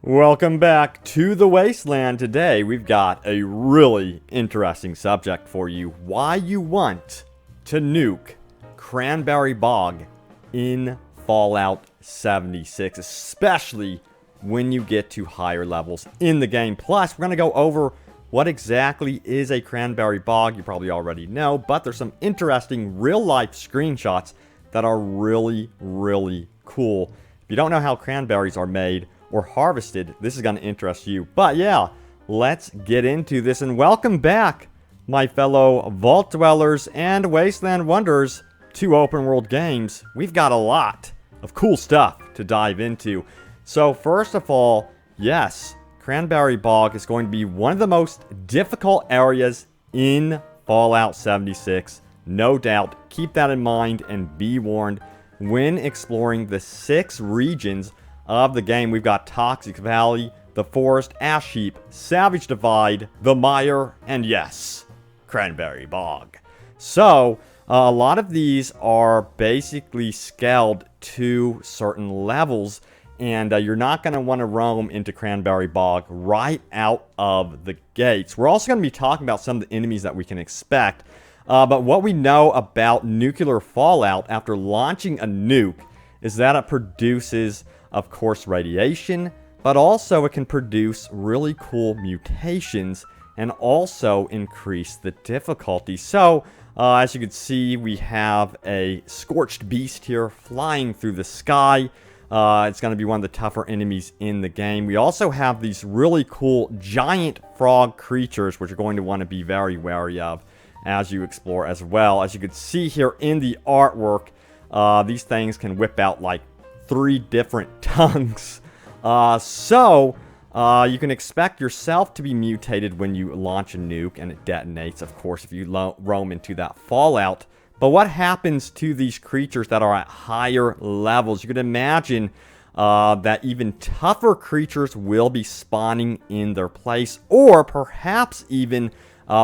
Welcome back to the Wasteland. Today we've got a really interesting subject for you. Why you want to nuke Cranberry Bog in Fallout 76, especially when you get to higher levels in the game. Plus, we're going to go over what exactly is a Cranberry Bog. You probably already know, but there's some interesting real-life screenshots that are really cool. If you don't know how cranberries are made or harvested, this is going to interest you. But yeah, let's get into this. And welcome back, my fellow Vault Dwellers and Wasteland Wanderers, to Open World Games. We've got a lot of cool stuff to dive into. So first of all, yes, Cranberry Bog is going to be one of the most difficult areas in Fallout 76. No doubt, keep that in mind and be warned when exploring the 6 regions of the game. We've got Toxic Valley, the Forest, Ash Heap, Savage Divide, the Mire, and yes, Cranberry Bog. So, a lot of these are basically scaled to certain levels, and you're not going to want to roam into Cranberry Bog right out of the gates. We're also going to be talking about some of the enemies that we can expect, but what we know about nuclear fallout after launching a nuke is that it produces, of course, radiation, but also it can produce really cool mutations and also increase the difficulty. So, as you can see, we have a scorched beast here flying through the sky. It's going to be one of the tougher enemies in the game. We also have these really cool giant frog creatures, which you're going to want to be very wary of as you explore as well. As you can see here in the artwork, these things can whip out like 3 different tongues. So you can expect yourself to be mutated when you launch a nuke and it detonates, of course, if you roam into that fallout. But what happens to these creatures that are at higher levels? You can imagine that even tougher creatures will be spawning in their place, or perhaps even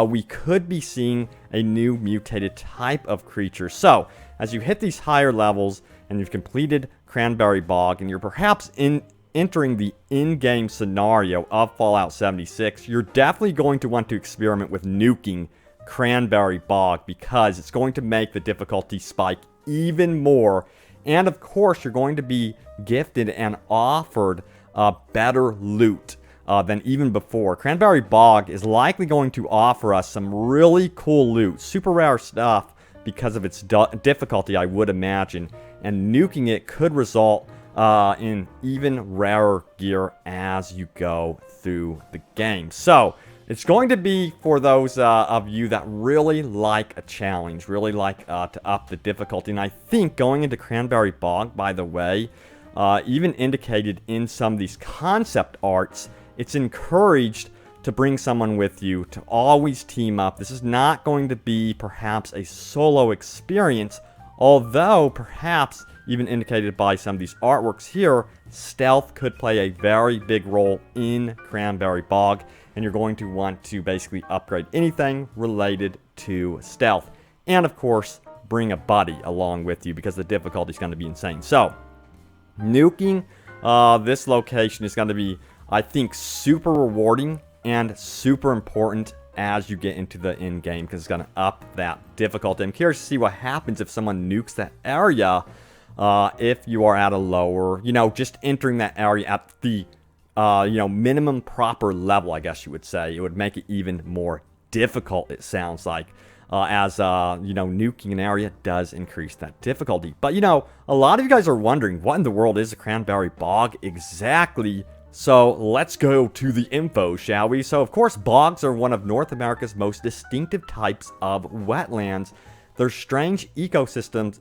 we could be seeing a new mutated type of creature. So, as you hit these higher levels and you've completed Cranberry Bog and you're perhaps entering the in-game scenario of Fallout 76, you're definitely going to want to experiment with nuking Cranberry Bog because it's going to make the difficulty spike even more. And of course, you're going to be gifted and offered better loot than even before. Cranberry Bog is likely going to offer us some really cool loot, super rare stuff because of its difficulty, I would imagine. And nuking it could result in even rarer gear as you go through the game. So, it's going to be for those of you that really like a challenge, really like to up the difficulty. And I think going into Cranberry Bog, by the way, even indicated in some of these concept arts, it's encouraged to bring someone with you, to always team up. This is not going to be perhaps a solo experience, although perhaps even indicated by some of these artworks here, stealth could play a very big role in Cranberry Bog, and you're going to want to basically upgrade anything related to stealth. And of course, bring a buddy along with you because the difficulty is going to be insane. So, nuking this location is going to be, I think, super rewarding and super important as you get into the end game because it's going to up that difficulty. I'm curious to see what happens if someone nukes that area if you are at a lower, just entering that area at the, minimum proper level, I guess you would say. It would make it even more difficult, it sounds like, as, nuking an area does increase that difficulty. But, a lot of you guys are wondering, what in the world is a Cranberry Bog exactly? So let's go to the info, shall we? So, of course, bogs are one of North America's most distinctive types of wetlands. They're strange ecosystems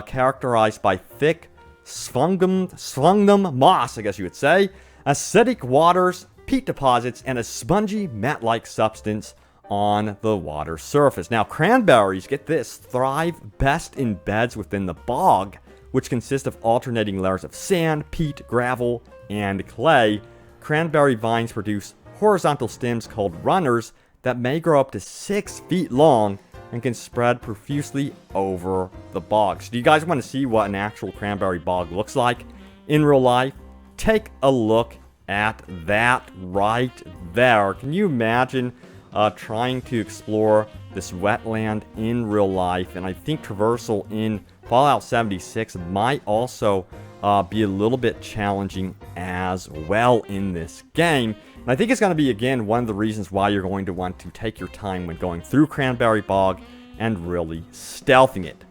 characterized by thick sphungum moss, I guess you would say, acidic waters, peat deposits, and a spongy mat-like substance on the water surface. Now, cranberries, get this, thrive best in beds within the bog, which consist of alternating layers of sand, peat, gravel, and clay. Cranberry vines produce horizontal stems called runners that may grow up to 6 feet long and can spread profusely over the bog. So do you guys want to see what an actual cranberry bog looks like in real life? Take a look at that right there. Can you imagine trying to explore this wetland in real life? And I think traversal in Fallout 76 might also be a little bit challenging as well in this game. And I think it's going to be, again, one of the reasons why you're going to want to take your time when going through Cranberry Bog and really stealthing it.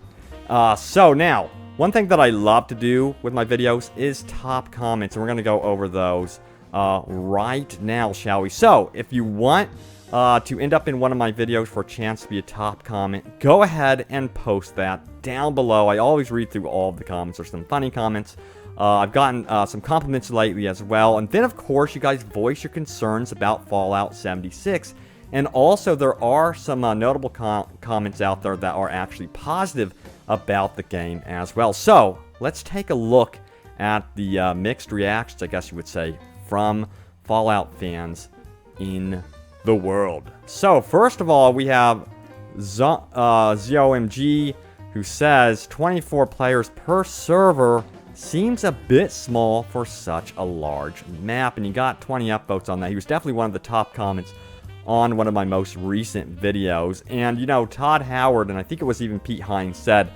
So now, one thing that I love to do with my videos is top comments, and we're going to go over those right now, shall we? So, if you want to end up in one of my videos for a chance to be a top comment, go ahead and post that down below. I always read through all of the comments. There's some funny comments. I've gotten some compliments lately as well. And then, of course, you guys voice your concerns about Fallout 76. And also, there are some notable comments out there that are actually positive about the game as well. So, let's take a look at the mixed reactions, I guess you would say, from Fallout fans in the world. So, first of all, we have ZOMG, who says 24 players per server seems a bit small for such a large map. And he got 20 upvotes on that. He was definitely one of the top comments on one of my most recent videos. And, you know, Todd Howard, and I think it was even Pete Hines, said,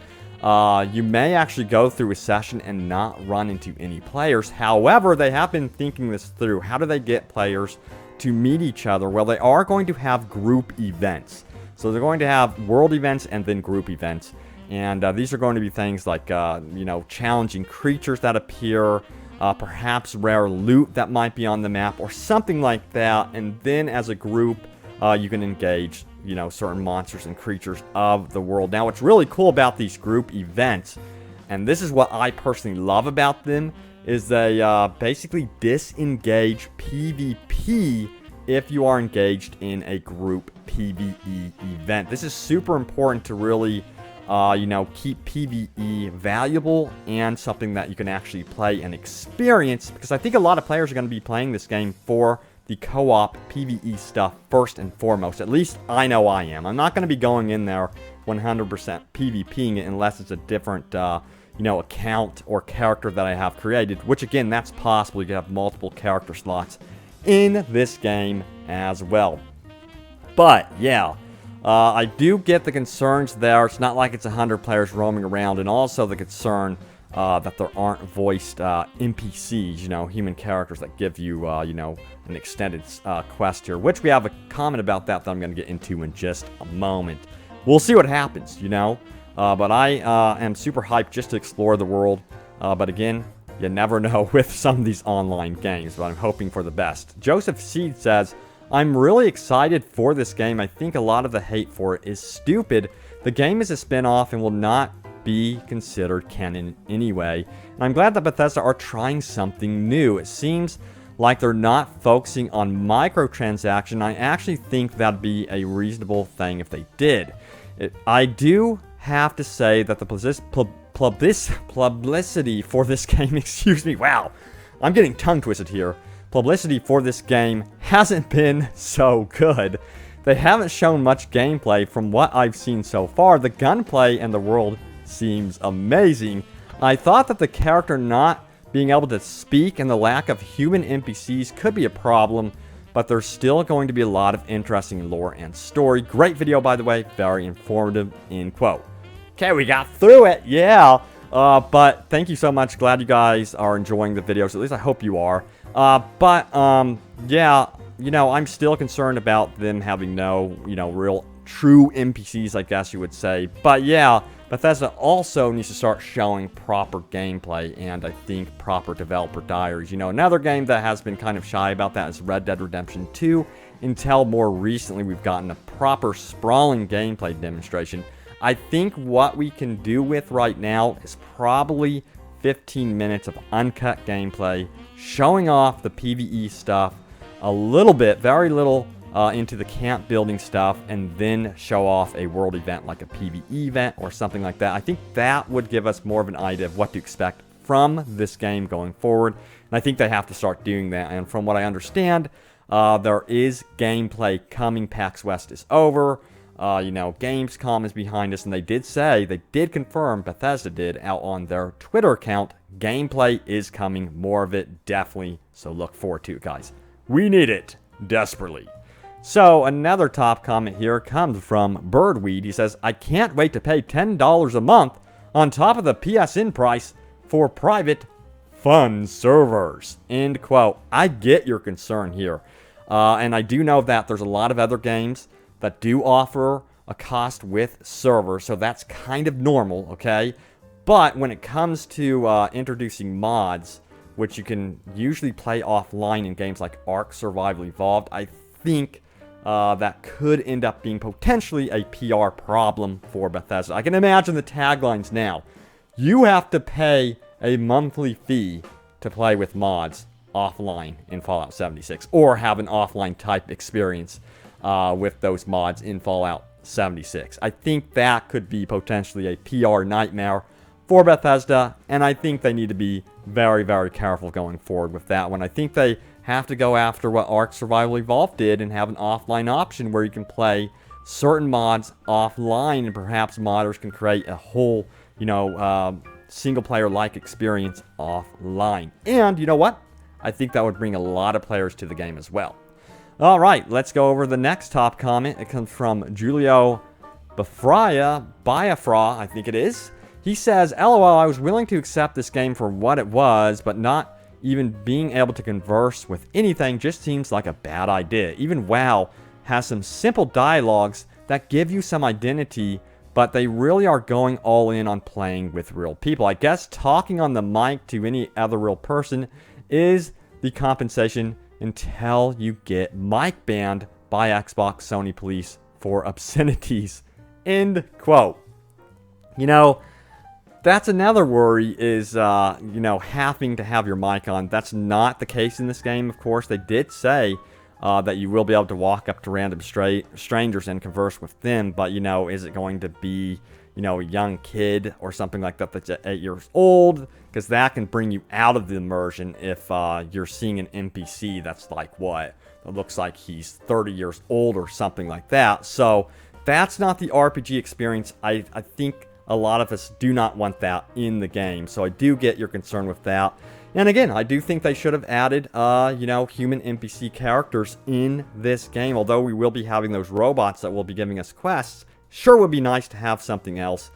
you may actually go through a session and not run into any players. However, they have been thinking this through. How do they get players to meet each other? Well, they are going to have group events. So they're going to have world events and then group events. And these are going to be things like, you know, challenging creatures that appear, perhaps rare loot that might be on the map or something like that. And then as a group, you can engage, you know, certain monsters and creatures of the world. Now, what's really cool about these group events, and this is what I personally love about them, is they basically disengage PvP if you are engaged in a group PvE event. This is super important to really, you know, keep PvE valuable and something that you can actually play and experience, because I think a lot of players are going to be playing this game for the co-op PvE stuff first and foremost. At least I know I am. I'm not going to be going in there 100% PvPing it unless it's a different, you know, account or character that I have created, which again, that's possible. You can have multiple character slots in this game as well. But yeah, I do get the concerns there. It's not like it's 100 players roaming around, and also the concern that there aren't voiced NPCs, you know, human characters that give you, you know, an extended quest here, which we have a comment about that I'm going to get into in just a moment. We'll see what happens, you know, but I am super hyped just to explore the world, but again, you never know with some of these online games, but I'm hoping for the best. Joseph Seed says, I'm really excited for this game. I think a lot of the hate for it is stupid. The game is a spin-off and will not be considered canon anyway. And I'm glad that Bethesda are trying something new. It seems like they're not focusing on microtransaction. I actually think that'd be a reasonable thing if they did. I do have to say that the publicity for this game, excuse me, wow, I'm getting tongue twisted here. Publicity for this game hasn't been so good. They haven't shown much gameplay from what I've seen so far. The gunplay and the world seems amazing. I thought that the character not being able to speak and the lack of human NPCs could be a problem, but there's still going to be a lot of interesting lore and story. Great video, by the way, very informative, end quote. Okay, we got through it, yeah. But thank you so much. Glad you guys are enjoying the videos. At least I hope you are. Yeah, you know, I'm still concerned about them having no, you know, real true NPCs, I guess you would say. But yeah, Bethesda also needs to start showing proper gameplay and I think proper developer diaries. You know, another game that has been kind of shy about that is Red Dead Redemption 2, until more recently we've gotten a proper sprawling gameplay demonstration. I think what we can do with right now is probably 15 minutes of uncut gameplay, showing off the PvE stuff, a little bit, very little, into the camp building stuff, and then show off a world event like a PvE event or something like that. I think that would give us more of an idea of what to expect from this game going forward, and I think they have to start doing that. And from what I understand, there is gameplay coming. PAX West is over. Gamescom is behind us, and they did confirm, Bethesda did, out on their Twitter account, gameplay is coming, more of it, definitely, so look forward to it, guys. We need it, desperately. So, another top comment here comes from Birdweed. He says, I can't wait to pay $10 a month on top of the PSN price for private fun servers. End quote. I get your concern here. And I do know that there's a lot of other games that do offer a cost with servers, so that's kind of normal, okay? But when it comes to introducing mods, which you can usually play offline in games like Ark Survival Evolved, I think that could end up being potentially a PR problem for Bethesda. I can imagine the taglines now. You have to pay a monthly fee to play with mods offline in Fallout 76, or have an offline type experience with those mods in Fallout 76. I think that could be potentially a PR nightmare for Bethesda, and I think they need to be very, very careful going forward with that one. I think they have to go after what Ark Survival Evolved did and have an offline option where you can play certain mods offline, and perhaps modders can create a whole, single-player-like experience offline. And you know what? I think that would bring a lot of players to the game as well. All right, let's go over the next top comment. It comes from Julio Biafra, I think it is. He says, LOL, I was willing to accept this game for what it was, but not even being able to converse with anything just seems like a bad idea. Even WoW has some simple dialogues that give you some identity, but they really are going all in on playing with real people. I guess talking on the mic to any other real person is the compensation until you get mic banned by Xbox Sony police for obscenities. End quote. That's another worry is, having to have your mic on. That's not the case in this game, of course. They did say that you will be able to walk up to random strangers and converse with them, but, is it going to be, a young kid or something like that that's 8 years old? Because that can bring you out of the immersion if you're seeing an NPC that's like, what? It looks like he's 30 years old or something like that. So that's not the RPG experience. I think a lot of us do not want that in the game. So I do get your concern with that. And again, I do think they should have added, human NPC characters in this game. Although we will be having those robots that will be giving us quests, sure would be nice to have something else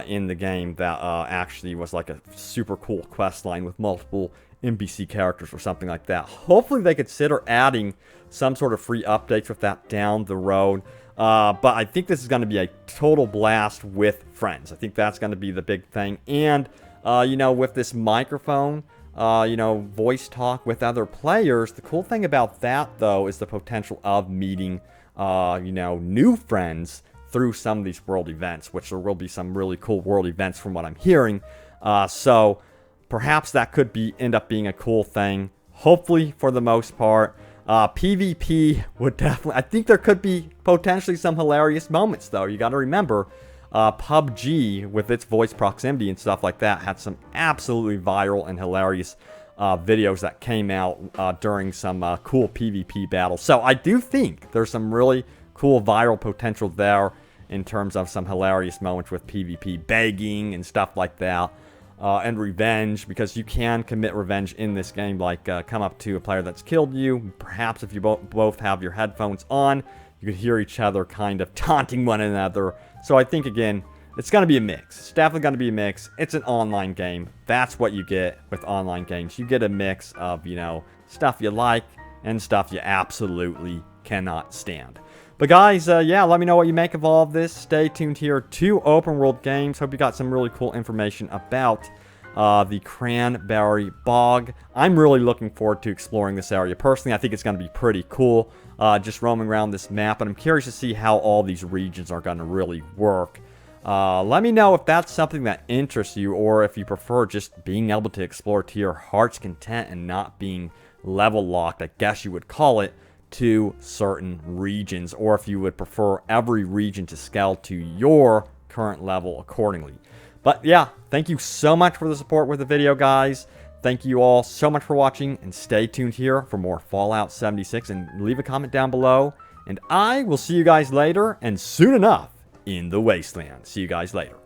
in the game that actually was like a super cool quest line with multiple NPC characters or something like that. Hopefully they consider adding some sort of free updates with that down the road. But I think this is going to be a total blast with friends. I think that's going to be the big thing. And, with this microphone, voice talk with other players, the cool thing about that, though, is the potential of meeting, new friends through some of these world events, which there will be some really cool world events from what I'm hearing. So perhaps that could end up being a cool thing. Hopefully, for the most part. PvP would definitely... I think there could be potentially some hilarious moments, though. You got to remember, PUBG, with its voice proximity and stuff like that, had some absolutely viral and hilarious videos that came out during some cool PvP battles. So I do think there's some really cool viral potential there in terms of some hilarious moments with PvP begging and stuff like that. And revenge, because you can commit revenge in this game, like come up to a player that's killed you. Perhaps if you both have your headphones on, you could hear each other kind of taunting one another. So I think, again, it's going to be a mix. It's definitely going to be a mix. It's an online game. That's what you get with online games. You get a mix of, stuff you like and stuff you absolutely cannot stand. But guys, let me know what you make of all of this. Stay tuned here to Open World Games. Hope you got some really cool information about the Cranberry Bog. I'm really looking forward to exploring this area. Personally, I think it's going to be pretty cool, just roaming around this map. And I'm curious to see how all these regions are going to really work. Let me know if that's something that interests you, or if you prefer just being able to explore to your heart's content and not being level locked, I guess you would call it, to certain regions, or if you would prefer every region to scale to your current level accordingly. But yeah, thank you so much for the support with the video, guys. Thank you all so much for watching, and stay tuned here for more Fallout 76, and leave a comment down below And I will see you guys later, and soon enough, in the wasteland. See you guys later.